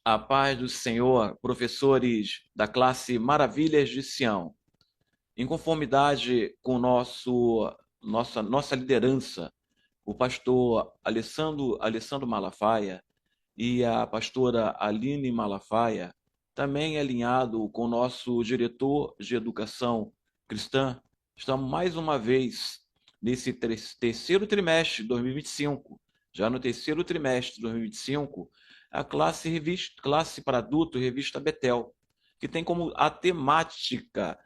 A paz do Senhor, professores da classe Maravilhas de Sião. Em conformidade com nossa liderança, o pastor Alessandro Malafaia e a pastora Aline Malafaia, também alinhado com o nosso diretor de educação cristã, estamos mais uma vez nesse terceiro trimestre de 2025, já no terceiro trimestre de 2025, classe para adulto, revista Betel, que tem como a temática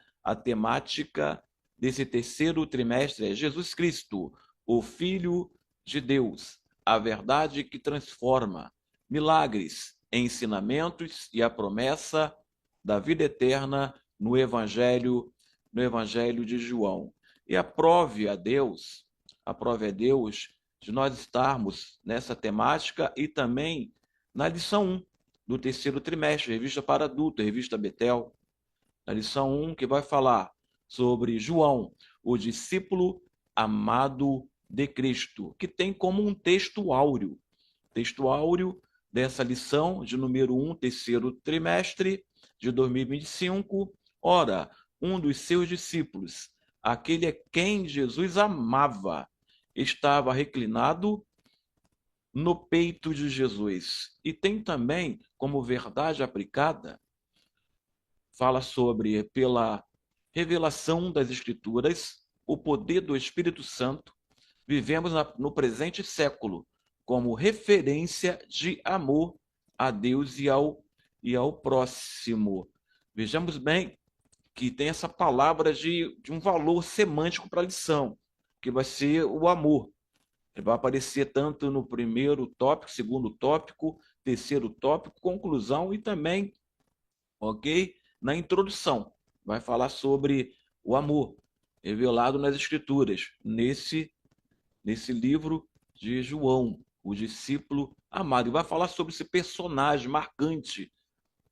desse terceiro trimestre é Jesus Cristo, o Filho de Deus, a verdade que transforma, milagres, ensinamentos e a promessa da vida eterna no Evangelho de João. E aprove a Deus de nós estarmos nessa temática e também na lição 1 do terceiro trimestre, revista para adulto, revista Betel, na lição 1, que vai falar sobre João, o discípulo amado de Cristo, que tem como um texto áureo dessa lição de número 1, terceiro trimestre de 2025. Ora, um dos seus discípulos, aquele a quem Jesus amava, estava reclinado no peito de Jesus. E tem também, como verdade aplicada, fala sobre, pela revelação das Escrituras, o poder do Espírito Santo, vivemos no presente século como referência de amor a Deus e ao próximo. Vejamos bem que tem essa palavra de um valor semântico para a lição, que vai ser o amor. Ele vai aparecer tanto no primeiro tópico, segundo tópico, terceiro tópico, conclusão e também, ok? Na introdução. Vai falar sobre o amor revelado nas Escrituras, nesse livro de João, o discípulo amado. E vai falar sobre esse personagem marcante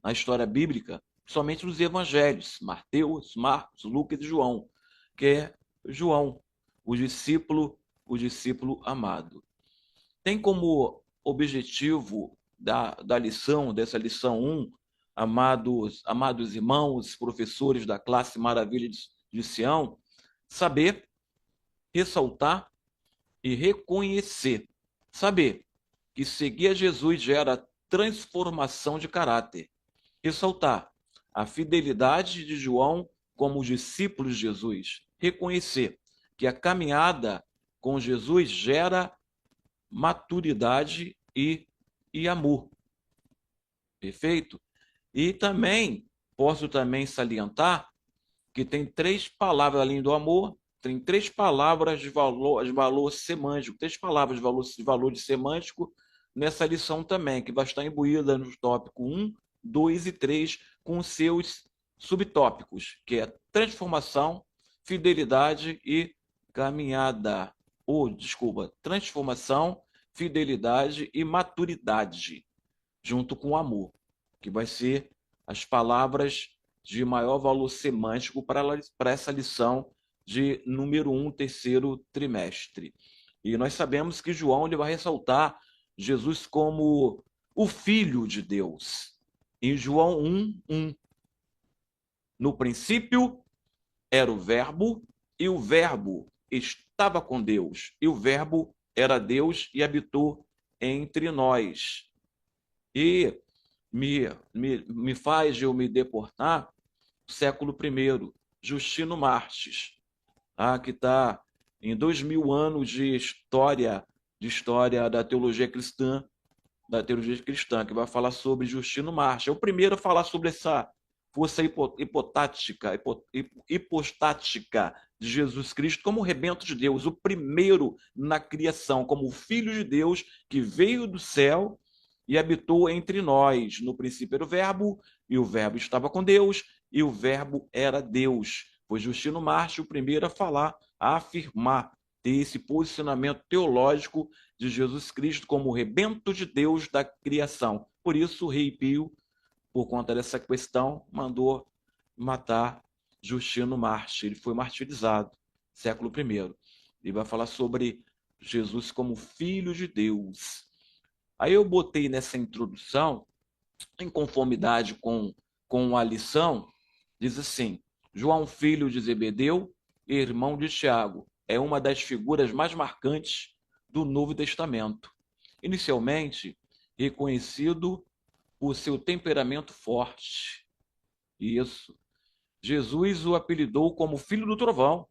na história bíblica, somente nos evangelhos, Mateus, Marcos, Lucas e João, que é João, o discípulo amado. Tem como objetivo da lição, dessa lição 1, amados irmãos, professores da classe Maravilha de Sião, saber, ressaltar e reconhecer. Saber que seguir a Jesus gera transformação de caráter. Ressaltar a fidelidade de João como discípulo de Jesus. Reconhecer que a caminhada com Jesus gera maturidade e amor. Perfeito? E também posso também salientar que tem três palavras além do amor, tem três palavras de valor semântico, três palavras de valor de semântico nessa lição também, que vai estar imbuída nos tópicos 1, 2 e 3, com seus subtópicos, que é transformação, fidelidade e caminhada. Desculpa, transformação, fidelidade e maturidade, junto com o amor, que vai ser as palavras de maior valor semântico para essa lição de número 1, terceiro trimestre. E nós sabemos que João ele vai ressaltar Jesus como o Filho de Deus. Em João 1:1, no princípio era o Verbo, e o Verbo estava com Deus, e o Verbo era Deus e habitou entre nós. E me faz eu me deportar século I, Justino Martes, que está em 2000 anos de história da teologia cristã, que vai falar sobre Justino Martes. É o primeiro a falar sobre essa força hipostática de Jesus Cristo como o rebento de Deus, o primeiro na criação, como o Filho de Deus que veio do céu e habitou entre nós. No princípio era o Verbo, e o Verbo estava com Deus, e o Verbo era Deus. Foi Justino Martes o primeiro a falar, a afirmar, ter esse posicionamento teológico de Jesus Cristo como o rebento de Deus da criação. Por isso, o rei Pio, por conta dessa questão, mandou matar Justino Martes. Ele foi martirizado, século I. Ele vai falar sobre Jesus como Filho de Deus. Aí eu botei nessa introdução em conformidade com a lição, diz assim: João, filho de Zebedeu, irmão de Tiago, é uma das figuras mais marcantes do Novo Testamento. Inicialmente, reconhecido por seu temperamento forte. Isso. Jesus o apelidou como filho do trovão.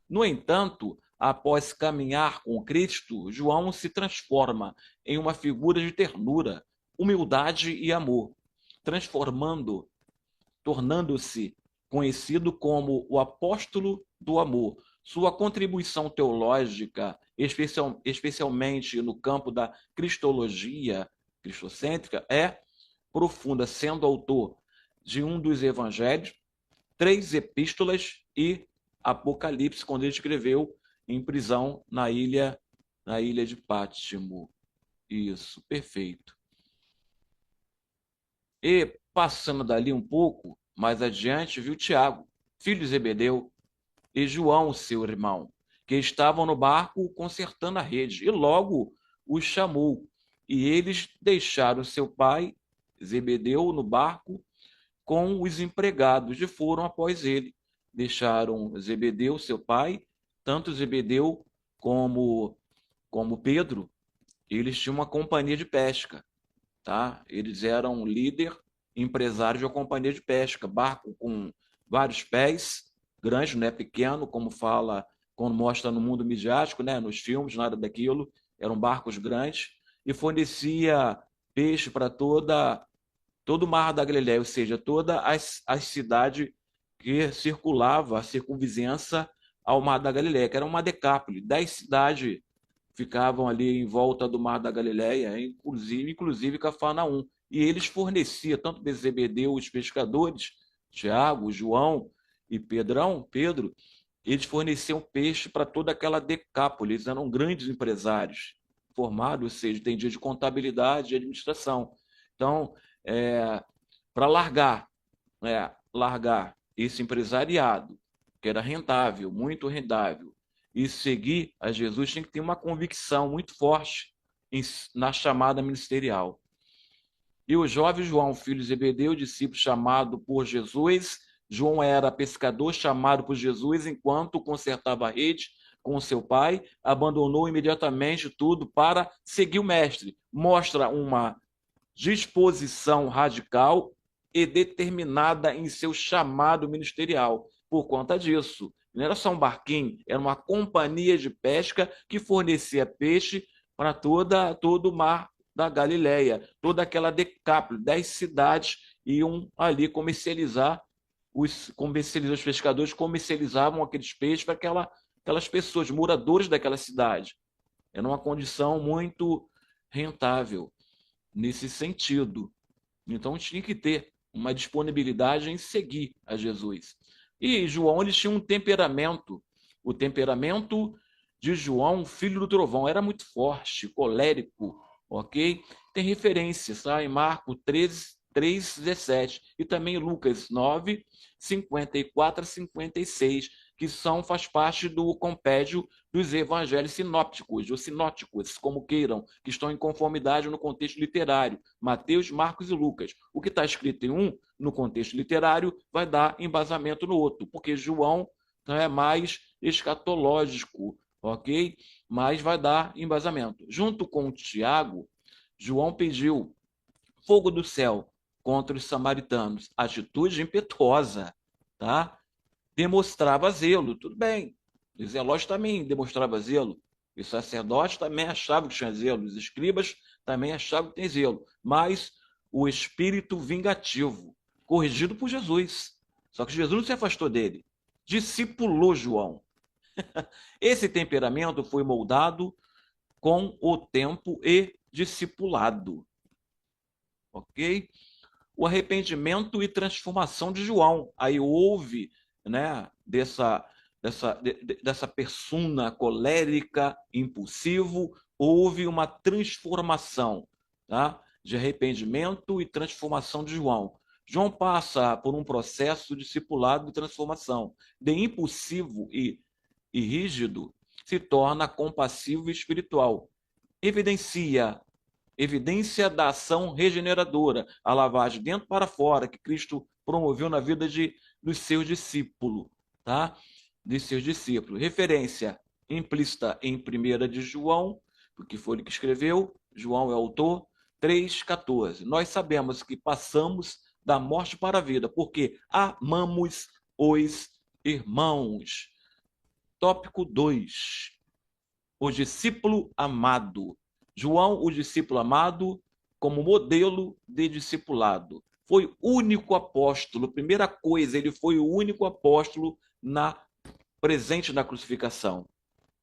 No entanto, após caminhar com Cristo, João se transforma em uma figura de ternura, humildade e amor, transformando, tornando-se conhecido como o apóstolo do amor. Sua contribuição teológica, especialmente no campo da cristologia cristocêntrica, é profunda, sendo autor de um dos evangelhos, 3 epístolas e Apocalipse, quando ele escreveu em prisão na ilha de Pátimo. Isso, perfeito. E passando dali um pouco, mais adiante, viu Tiago, filho de Zebedeu, e João, seu irmão, que estavam no barco consertando a rede, e logo os chamou. E eles deixaram seu pai, Zebedeu, no barco com os empregados e foram após ele. Deixaram Zebedeu, seu pai, tanto Zebedeu como Pedro, eles tinham uma companhia de pesca, tá? Eles eram líder, empresários de uma companhia de pesca, barco com vários pés, grande, não é pequeno, como fala, quando mostra no mundo midiático, né? Nos filmes, nada daquilo, eram barcos grandes e fornecia peixe para todo o Mar da Galileia, ou seja, toda a cidade que circulava, a circunvizinhança ao Mar da Galileia, que era uma decápole. 10 cidades ficavam ali em volta do Mar da Galileia, inclusive Cafarnaum. E eles forneciam, tanto de Zebedeu, os pescadores, Tiago, João e Pedro, eles forneciam peixe para toda aquela decápole. Eles eram grandes empresários, formados, ou seja, entendiam de contabilidade e administração. Então, para largar esse empresariado, que era rentável, muito rentável, e seguir a Jesus, tinha que ter uma convicção muito forte na chamada ministerial. E o jovem João, filho de Zebedeu, discípulo chamado por Jesus, João era pescador chamado por Jesus, enquanto consertava a rede com seu pai, abandonou imediatamente tudo para seguir o mestre. Mostra uma disposição radical e determinada em seu chamado ministerial. Por conta disso, não era só um barquinho, era uma companhia de pesca que fornecia peixe para todo o mar da Galileia, toda aquela decápole, 10 cidades iam ali comercializar, os pescadores comercializavam aqueles peixes para aquelas pessoas, moradores daquela cidade. Era uma condição muito rentável nesse sentido. Então tinha que ter uma disponibilidade em seguir a Jesus. E João ele tinha um temperamento, o temperamento de João, filho do trovão, era muito forte, colérico, ok? Tem referências, tá? Em Marcos 3:17 e também Lucas 9:54 a 56, que faz parte do compêndio dos evangelhos sinópticos, ou sinóticos, como queiram, que estão em conformidade no contexto literário, Mateus, Marcos e Lucas. O que está escrito em um, no contexto literário, vai dar embasamento no outro, porque João é mais escatológico, ok? Mas vai dar embasamento. Junto com Tiago, João pediu fogo do céu contra os samaritanos. Atitude impetuosa, tá? Demonstrava zelo, tudo bem. Os zelotes também demonstrava zelo. Os sacerdotes também achavam que tinha zelo. Os escribas também achavam que tem zelo. Mas o espírito vingativo, corrigido por Jesus. Só que Jesus não se afastou dele. Discipulou João. Esse temperamento foi moldado com o tempo e discipulado. Ok? O arrependimento e transformação de João. Aí houve, né, dessa persona colérica, impulsivo, houve uma transformação, tá? De arrependimento e transformação de João. João passa por um processo discipulado de transformação. De impulsivo e rígido, se torna compassivo e espiritual. Evidencia evidência da ação regeneradora, a lavagem de dentro para fora, que Cristo promoveu na vida dos seus discípulos, tá? De seus discípulos. Referência implícita em 1 de João, porque foi ele que escreveu, João é autor, 3,14. Nós sabemos que passamos da morte para a vida, porque amamos os irmãos. Tópico 2. O discípulo amado. João, o discípulo amado, como modelo de discipulado. Foi o único apóstolo, primeira coisa, ele foi o único apóstolo presente na crucificação.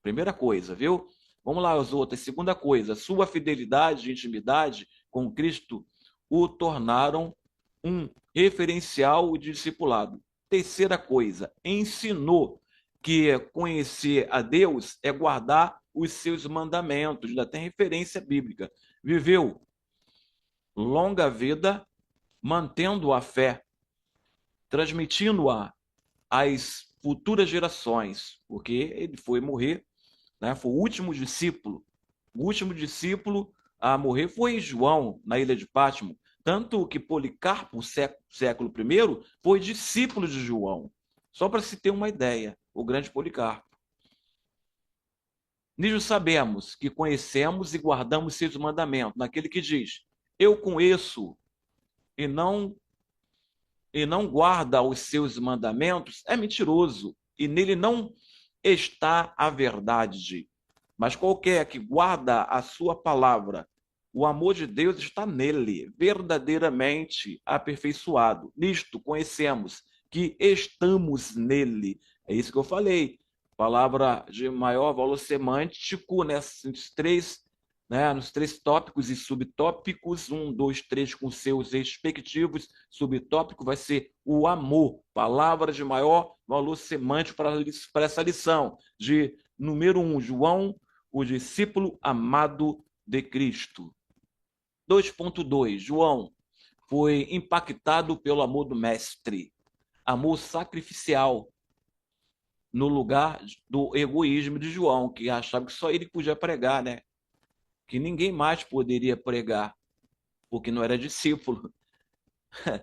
Primeira coisa, viu? Vamos lá as outras. Segunda coisa, sua fidelidade e intimidade com Cristo o tornaram um referencial de discipulado. Terceira coisa, ensinou que conhecer a Deus é guardar os seus mandamentos, ainda tem referência bíblica. Viveu longa vida, mantendo a fé, transmitindo-a às futuras gerações, porque ele foi morrer, né? Foi o último discípulo. O último discípulo a morrer foi João, na ilha de Pátimo. Tanto que Policarpo, século I, foi discípulo de João. Só para se ter uma ideia, o grande Policarpo. Nisso sabemos que conhecemos e guardamos seus mandamentos, naquele que diz, eu conheço e não guarda os seus mandamentos, é mentiroso, e nele não está a verdade. Mas qualquer que guarda a sua palavra, o amor de Deus está nele, verdadeiramente aperfeiçoado. Nisto conhecemos que estamos nele. É isso que eu falei. Palavra de maior valor semântico nesses três, né, nos três tópicos e subtópicos, 1, 2, 3, com seus respectivos subtópicos, vai ser o amor, palavra de maior valor semântico para essa lição, de número 1, João, o discípulo amado de Cristo. 2.2, João foi impactado pelo amor do mestre, amor sacrificial, no lugar do egoísmo de João, que achava que só ele podia pregar, né? Que ninguém mais poderia pregar, porque não era discípulo.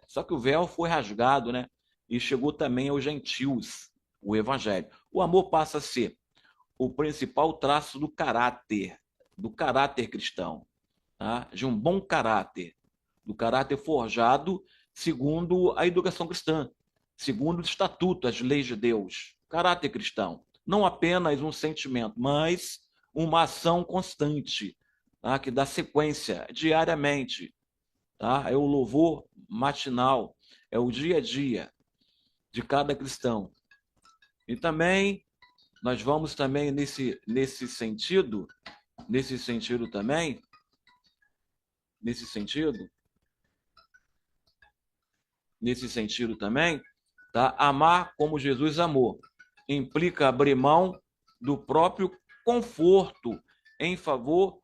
Só que o véu foi rasgado, né? E chegou também aos gentios, o evangelho. O amor passa a ser o principal traço do caráter cristão, tá? De um bom caráter, do caráter forjado segundo a educação cristã, segundo o estatuto, as leis de Deus. Caráter cristão, não apenas um sentimento, mas uma ação constante, tá? Que dá sequência diariamente, tá? É o louvor matinal, é o dia a dia de cada cristão. E também nós vamos também nesse sentido também, tá? Amar como Jesus amou implica abrir mão do próprio conforto em favor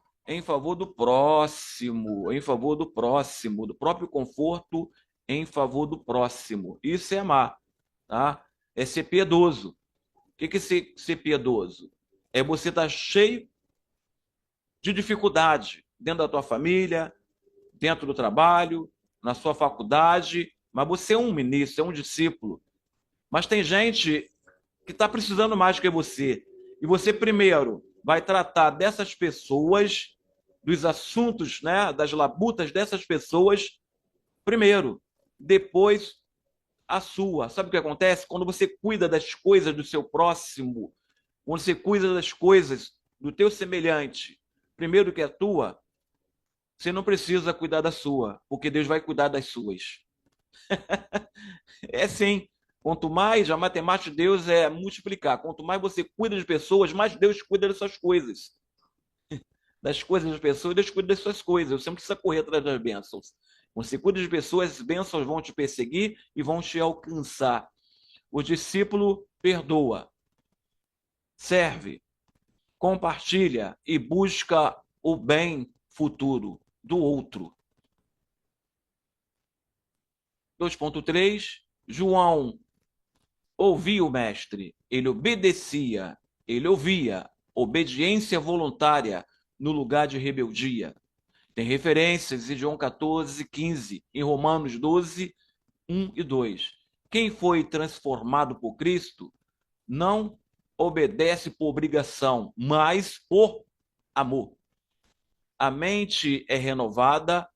do próximo, do próprio conforto em favor do próximo. Isso é amar, tá? É ser piedoso. O que é ser piedoso? É você estar cheio de dificuldade dentro da tua família, dentro do trabalho, na sua faculdade, mas você é um ministro, é um discípulo. Mas tem gente que está precisando mais do que você. E você, primeiro, vai tratar dessas pessoas, dos assuntos, né, das labutas dessas pessoas, primeiro. Depois, a sua. Sabe o que acontece? Quando você cuida das coisas do seu próximo, quando você cuida das coisas do teu semelhante, primeiro que a tua, você não precisa cuidar da sua, porque Deus vai cuidar das suas. É sim. Quanto mais, a matemática de Deus é multiplicar. Quanto mais você cuida de pessoas, mais Deus cuida das suas coisas. Das coisas das pessoas, Deus cuida das suas coisas. Você não precisa correr atrás das bênçãos. Quando você cuida de pessoas, as bênçãos vão te perseguir e vão te alcançar. O discípulo perdoa, serve, compartilha e busca o bem futuro do outro. 2.3, João ouvia o mestre, ele obedecia, ele ouvia, obediência voluntária no lugar de rebeldia. Tem referências em João 14, 15, em Romanos 12, 1 e 2. Quem foi transformado por Cristo não obedece por obrigação, mas por amor. A mente é renovada,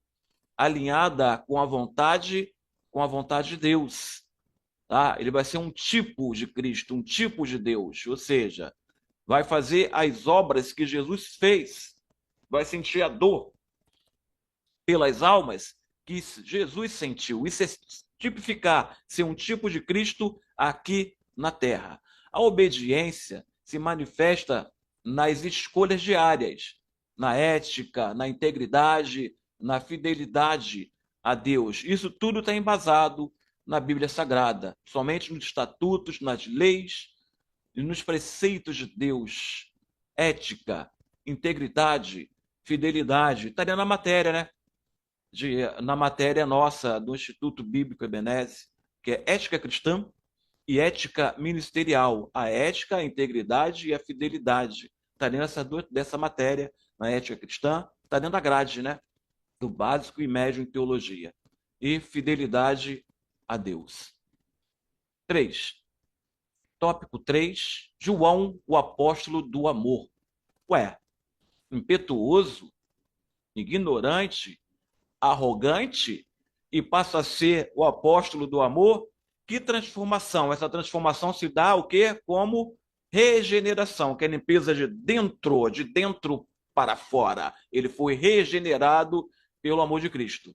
alinhada com a vontade de Deus. Tá? Ele vai ser um tipo de Cristo, um tipo de Deus, ou seja, vai fazer as obras que Jesus fez, vai sentir a dor pelas almas que Jesus sentiu. Isso é tipificar, ser um tipo de Cristo aqui na terra. A obediência se manifesta nas escolhas diárias, na ética, na integridade, na fidelidade a Deus. Isso tudo está embasado na Bíblia Sagrada, somente nos estatutos, nas leis e nos preceitos de Deus. Ética, integridade, fidelidade, estaria na matéria, né? Na matéria nossa do Instituto Bíblico Ebeneze, que é ética cristã e ética ministerial. A ética, a integridade e a fidelidade. Está dentro dessa matéria, na ética cristã, está dentro da grade, né? Do básico e médio em teologia. E fidelidade a Deus. 3. Tópico 3. João, o apóstolo do amor. Ué, impetuoso, ignorante, arrogante e passa a ser o apóstolo do amor? Que transformação? Essa transformação se dá o quê? Como regeneração, que é limpeza de dentro para fora. Ele foi regenerado pelo amor de Cristo.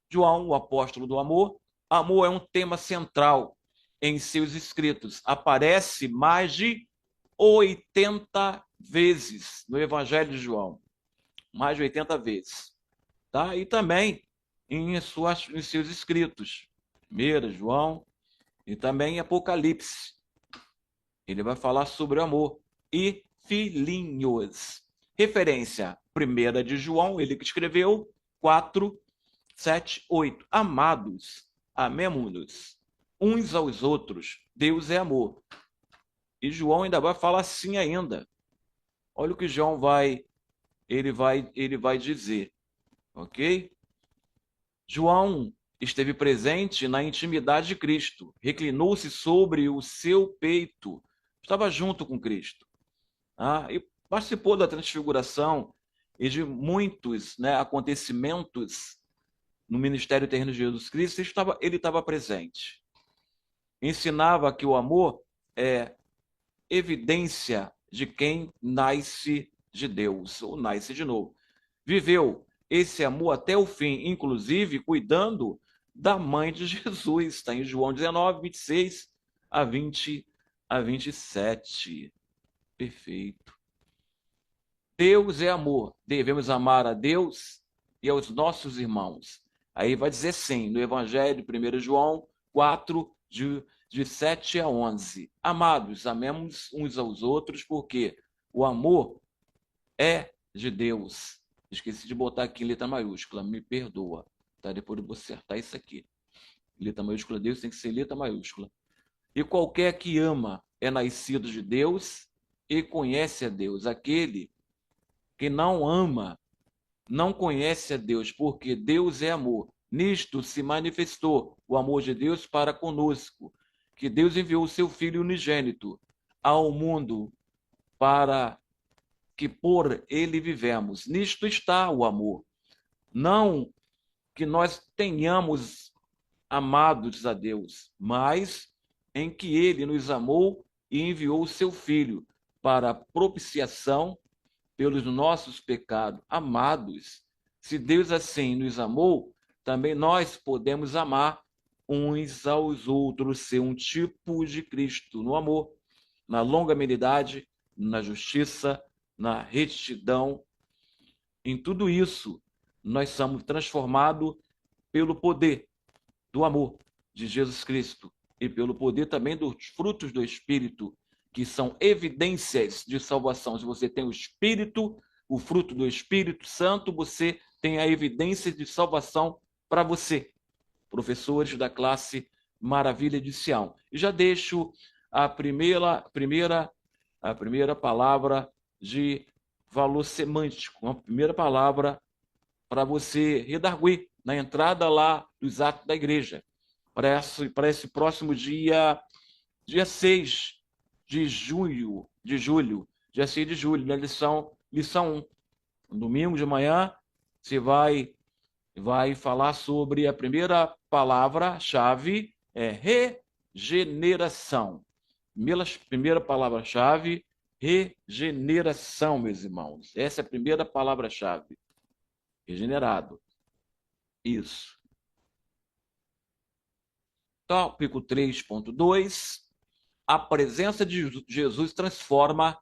João, o apóstolo do amor. Amor é um tema central em seus escritos. Aparece mais de 80 vezes no Evangelho de João. Mais de 80 vezes. Tá? E também em seus escritos. 1 João e também em Apocalipse. Ele vai falar sobre o amor. E filhinhos. Referência 1 de João, ele que escreveu 4, 7, 8. Amados, amemo-nos uns aos outros. Deus é amor. E João ainda vai falar assim ainda. Olha o que João ele vai dizer. Ok? João esteve presente na intimidade de Cristo, reclinou-se sobre o seu peito, estava junto com Cristo, e participou da transfiguração e de muitos, né, acontecimentos no ministério terreno de Jesus Cristo. Ele estava presente. Ensinava que o amor é evidência de quem nasce de Deus, ou nasce de novo. Viveu esse amor até o fim, inclusive cuidando da mãe de Jesus. Está em João 19, 26 a 27. Perfeito. Deus é amor. Devemos amar a Deus e aos nossos irmãos. Aí vai dizer sim, no Evangelho, 1 João 4, de 7 a 11. Amados, amemos uns aos outros, porque o amor é de Deus. Esqueci de botar aqui em letra maiúscula, me perdoa. Tá? Depois eu vou acertar isso aqui. Letra maiúscula Deus tem que ser letra maiúscula. E qualquer que ama é nascido de Deus e conhece a Deus. Aquele que não ama não conhece a Deus, porque Deus é amor. Nisto se manifestou o amor de Deus para conosco, que Deus enviou o seu Filho unigênito ao mundo para que por ele vivemos. Nisto está o amor. Não que nós tenhamos amados a Deus, mas em que ele nos amou e enviou o seu Filho para propiciação pelos nossos pecados. Amados, se Deus assim nos amou, também nós podemos amar uns aos outros, ser um tipo de Cristo no amor, na longanimidade, na justiça, na retidão. Em tudo isso, nós somos transformados pelo poder do amor de Jesus Cristo e pelo poder também dos frutos do Espírito, que são evidências de salvação. Se você tem o Espírito, o fruto do Espírito Santo, você tem a evidência de salvação para você. Professores da classe Maravilha de Sião. E já deixo a primeira palavra de valor semântico, a primeira palavra para você redarguir na entrada lá dos atos da igreja, para esse próximo dia 6 de julho, dia 6 de julho, na lição 1. No domingo de manhã, você vai falar sobre a primeira palavra-chave, regeneração. Primeira palavra-chave, regeneração, meus irmãos. Essa é a primeira palavra-chave. Regenerado. Isso. Tópico 3.2. A presença de Jesus transforma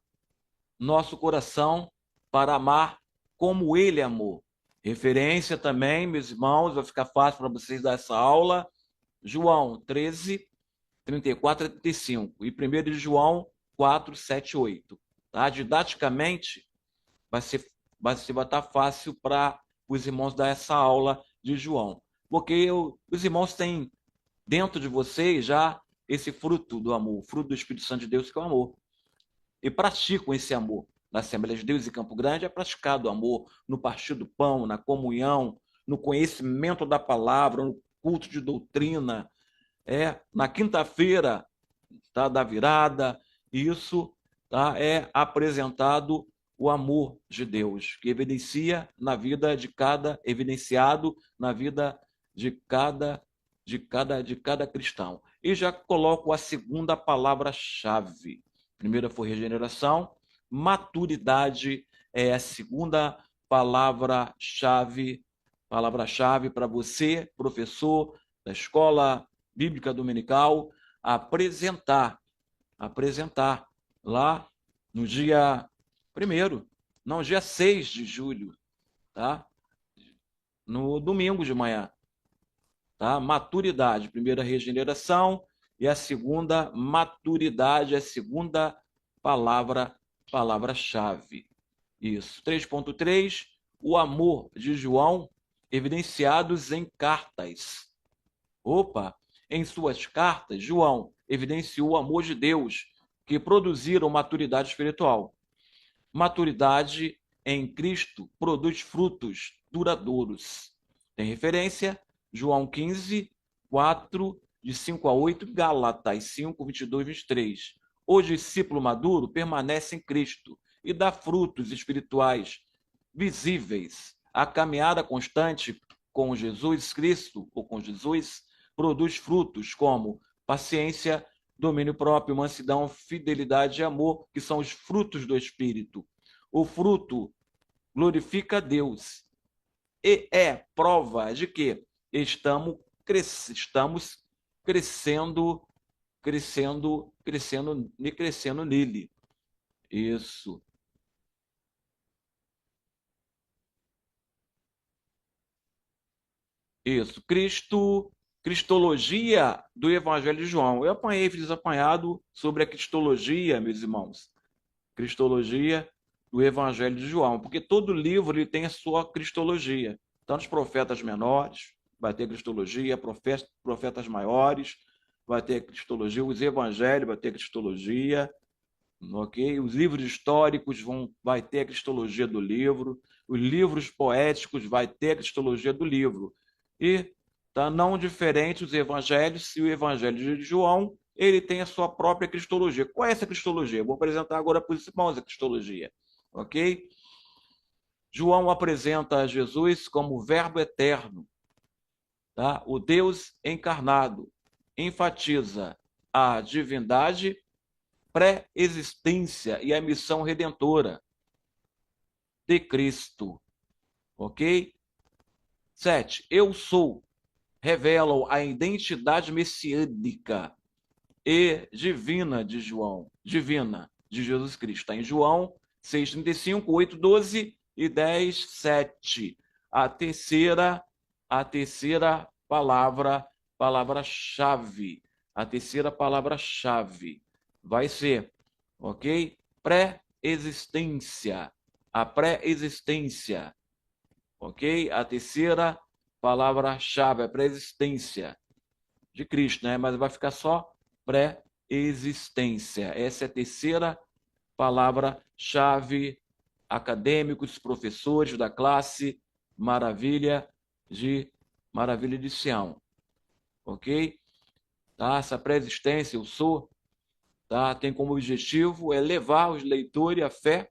nosso coração para amar como ele amou. Referência também, meus irmãos, vai ficar fácil para vocês dar essa aula. João 13, 34 a 35 e 1 de João 4, 7, 8. Tá? Didaticamente, vai estar fácil para os irmãos dar essa aula de João. Porque os irmãos têm dentro de vocês já esse fruto do amor, o fruto do Espírito Santo de Deus, que é o amor. E praticam esse amor. Na Assembleia de Deus em Campo Grande é praticado o amor no partir do pão, na comunhão, no conhecimento da palavra, no culto de doutrina, na quinta-feira, tá, da virada, isso, tá, é apresentado o amor de Deus, que evidenciado na vida de cada cristão. E já coloco a segunda palavra-chave. Primeira foi regeneração, maturidade é a segunda palavra-chave para você, professor da escola bíblica dominical, apresentar lá no dia 1º, não, dia 6 de julho, tá? No domingo de manhã, tá? Maturidade, primeira regeneração e a segunda maturidade, a segunda palavra-chave. Isso. 3.3, o amor de João evidenciados em cartas. Em suas cartas, João evidenciou o amor de Deus, que produziram maturidade espiritual. Maturidade em Cristo produz frutos duradouros. Tem referência? João 15, 4, de 5 a 8, Gálatas 5, 22 e 23. O discípulo maduro permanece em Cristo e dá frutos espirituais visíveis. A caminhada constante com Jesus Cristo, ou com Jesus, produz frutos como paciência, domínio próprio, mansidão, fidelidade e amor, que são os frutos do Espírito. O fruto glorifica a Deus e é prova de que estamos crescendo nele. Isso. Isso. Cristologia do Evangelho de João. Eu fiz apanhado sobre a cristologia, meus irmãos. Cristologia do Evangelho de João, porque todo livro ele tem a sua cristologia. Então, os profetas menores, vai ter cristologia, profetas maiores, vai ter cristologia, os evangelhos vai ter cristologia, ok? Os livros históricos vai ter a cristologia do livro, os livros poéticos vai ter a cristologia do livro. E tá não diferente os evangelhos, e o Evangelho de João, ele tem a sua própria cristologia. Qual é essa cristologia? Eu vou apresentar agora para os irmãos a cristologia, ok? João apresenta Jesus como Verbo eterno, tá? O Deus encarnado, enfatiza a divindade, pré-existência e a missão redentora de Cristo, ok? 7. Eu sou, revelam a identidade messiânica e divina de João, divina de Jesus Cristo. Está em João 6:35, 8:12 e 10:7. A terceira palavra-chave. A terceira palavra-chave vai ser, ok? Pré-existência. A pré-existência, ok? A terceira palavra-chave, a pré-existência de Cristo, né? Mas vai ficar só pré-existência. Essa é a terceira palavra-chave. Acadêmicos, professores da classe maravilha maravilha de Sião. Ok? Tá? Essa pré-existência, eu sou, tá? Tem como objetivo levar os leitores à fé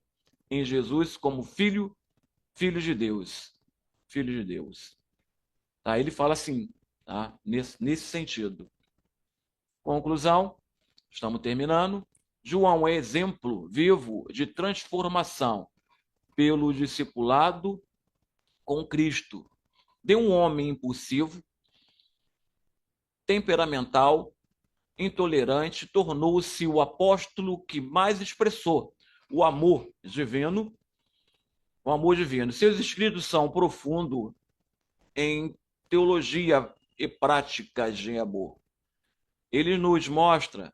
em Jesus como filho de Deus. Filho de Deus. Tá? Ele fala assim, tá? Nesse sentido. Conclusão, estamos terminando. João é exemplo vivo de transformação pelo discipulado com Cristo. De um homem impulsivo, temperamental, intolerante, tornou-se o apóstolo que mais expressou o amor divino. O amor divino. Seus escritos são profundos em teologia e práticas de amor. Ele nos mostra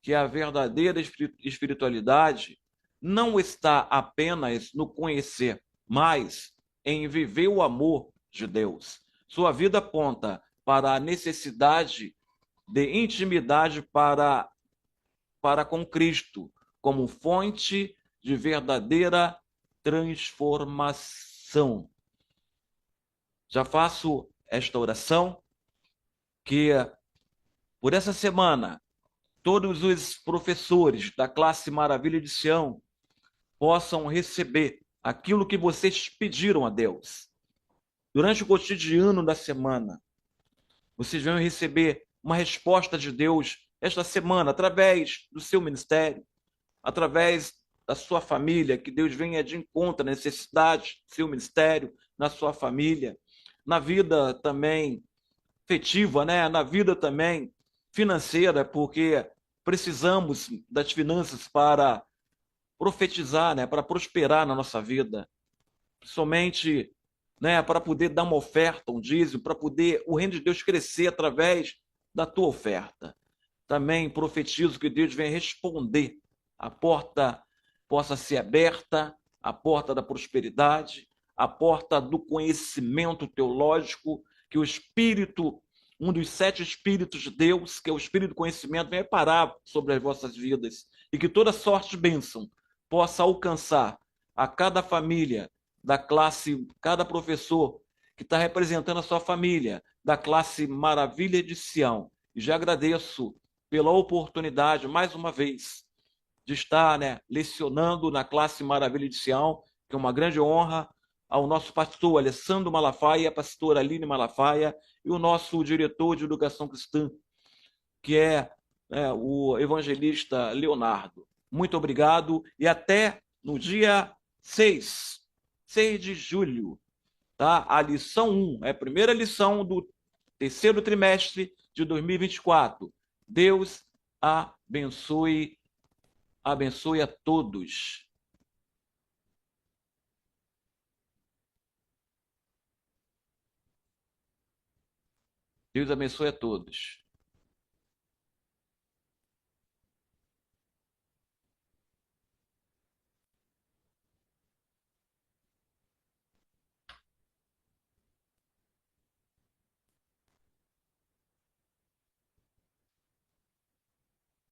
que a verdadeira espiritualidade não está apenas no conhecer, mas em viver o amor de Deus. Sua vida aponta para a necessidade de intimidade para com Cristo, como fonte de verdadeira transformação. Já faço esta oração que por essa semana todos os professores da classe Maravilha de Sião possam receber aquilo que vocês pediram a Deus. Durante o cotidiano da semana, vocês vão receber uma resposta de Deus esta semana, através do seu ministério, através da sua família, que Deus venha de encontro à necessidade do seu ministério, na sua família, na vida também afetiva, né? Na vida também financeira, porque precisamos das finanças para profetizar, né? Para prosperar na nossa vida, somente, né? Para poder dar uma oferta, um dízimo, para poder o reino de Deus crescer através da tua oferta. Também profetizo que Deus venha responder, a porta possa ser aberta, a porta da prosperidade, a porta do conhecimento teológico, que o Espírito, um dos 7 Espíritos de Deus, que é o Espírito do conhecimento, venha parar sobre as vossas vidas e que toda sorte de bênção possa alcançar a cada família da classe, cada professor que está representando a sua família, da classe Maravilha de Sião. E já agradeço pela oportunidade, mais uma vez, de estar, né, lecionando na classe Maravilha de Sião, que é uma grande honra ao nosso pastor Alessandro Malafaia, a pastora Aline Malafaia e o nosso diretor de educação cristã, que é, o evangelista Leonardo. Muito obrigado e até no dia 6 de julho, tá? A lição 1, é a primeira lição do terceiro trimestre de 2024. Deus abençoe a todos. Deus abençoe a todos.